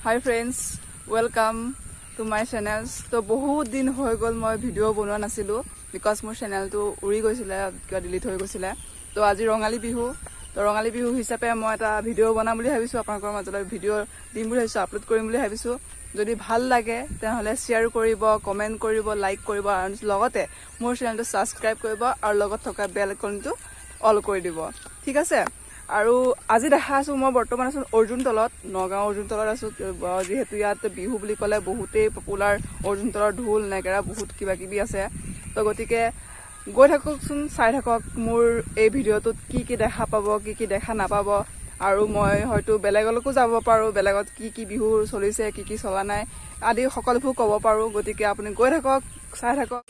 Hi friends, welcome to my channel. So বহুত দিন হৈ গল মই ভিডিও বনোৱা নাছিলো because মোৰ চেনেলটো উৰি গৈছিলে কিবা ডিলিট হৈ গৈছিলে। তো আজি ৰঙালী বিহু তো ৰঙালী বিহু হিচাপে মই এটা ভিডিও বনাম বুলি ভাবিছো আপোনালোকৰ মাজলৈ ভিডিও দিম বুলি ভাবিছো আপলোড কৰিম বুলি ভাবিছো। যদি ভাল লাগে তেনহলে শেয়াৰ কৰিব, কমেন্ট কৰিব, লাইক কৰিব আৰু লগতে মোৰ চেনেলটো সাবস্ক্ৰাইব কৰিব আৰু লগত থকা বেল আইকনটো অল কৰি দিব। ঠিক আছে? আৰু আজি দেখা আছো মই বৰ্তমান আছো অৰ্জুনতলত নগাঁও অৰ্জুনতলত আছো যেহেতু ইয়াত বিহু বুলি ক'লে বহুতেই পপুলাৰ অৰ্জুনতলৰ ঢোল নেগেৰা বহুত কিবা কিবি আছে তো গতিকে গৈ থাককচোন চাই থাকক মোৰ এই ভিডিঅ'টোত কি দেখা পাব কি দেখা নাপাব আৰু মই হয়তো বেলেগলৈকো যাব পাৰো বেলেগত কি বিহু চলিছে কি চলা নাই আদি সকলোবোৰ ক'ব পাৰো গতিকে আপুনি গৈ থাকক চাই থাকক।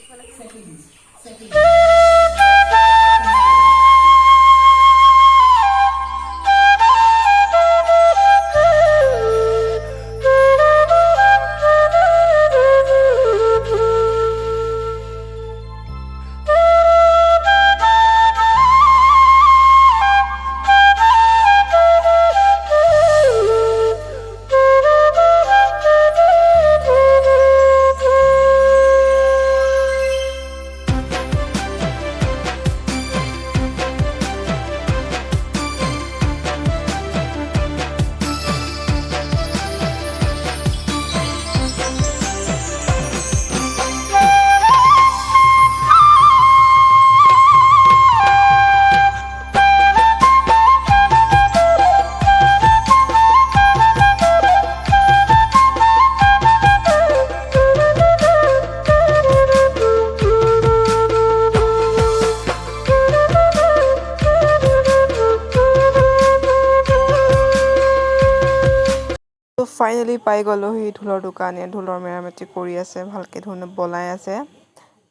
ফাইনালি পাই গলো সেই ঢোলৰ দোকান ঢোলৰ মেৰামতি কৰি আছে ভালকে ধৰণে বনাই আছে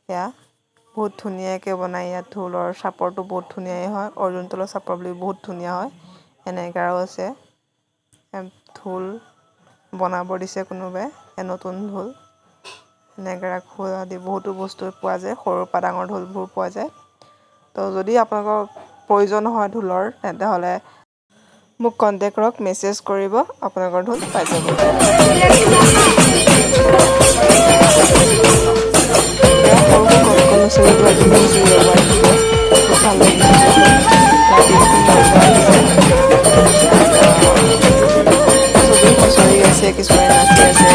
এয়া বহুত ধুনীয়াকে বনাই ইয়াত ঢোলৰ চাপৰটো বহুত ধুনীয়াই হয় অৰ্জুনতলৰ চাপৰ বুলি বহুত ধুনীয়া হয় এনেকাও আছে ঢোল বনাব দিছে কোনোবাই নতুন ঢোল নেগেৰা খোল আদি বহুতো বস্তু পোৱা যায় সৰুৰ পৰা ডাঙৰ ঢোলবোৰ পোৱা যায় তো যদি আপোনালোকৰ প্ৰয়োজন হয় ঢোলৰ তেন্তে হলে মোক কন্টেক্ট কৰক মেছেজ কৰিব আপোনালোকৰ ঢোল পাই যাব। কিছুমানে নাচি আছে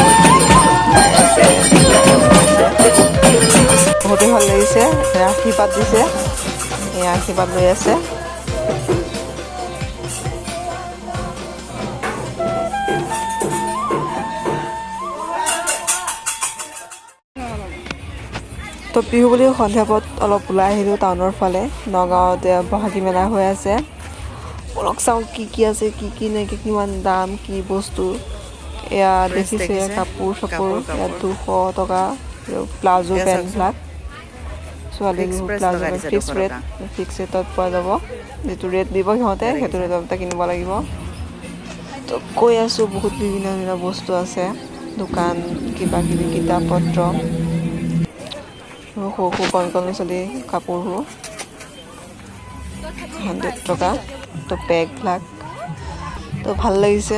বহুতে ভাল লাগিছে আশীৰ্বাদ দিছে এই আশীৰ্বাদ লৈ আছে। তো বিহু বুলি সন্ধিয়া পৰত অলপ ওলাই আহিলোঁ টাউনৰ ফালে নগাঁৱতে বহাগী মেলা হৈ আছে অলপ চাওঁ কি আছে কি নাই কিমান দাম কি বস্তু এয়া দেখিছে কাপোৰ চাপোৰ ইয়াত 200 টকা প্লাজো পেণ্টবিলাক ছোৱালী প্লাজো ফিক্স ৰেটত পোৱা যাব যিটো ৰেট দিব সিহঁতে সেইটো ৰেটতে কিনিব লাগিব। তো কৈ আছোঁ বহুত বিভিন্ন বস্তু আছে দোকান কিবা কিবি কিতাপ পত্ৰ সৰু কণ চলি কাপোৰবোৰ 100 টকা তো বেগবিলাক তো ভাল লাগিছে।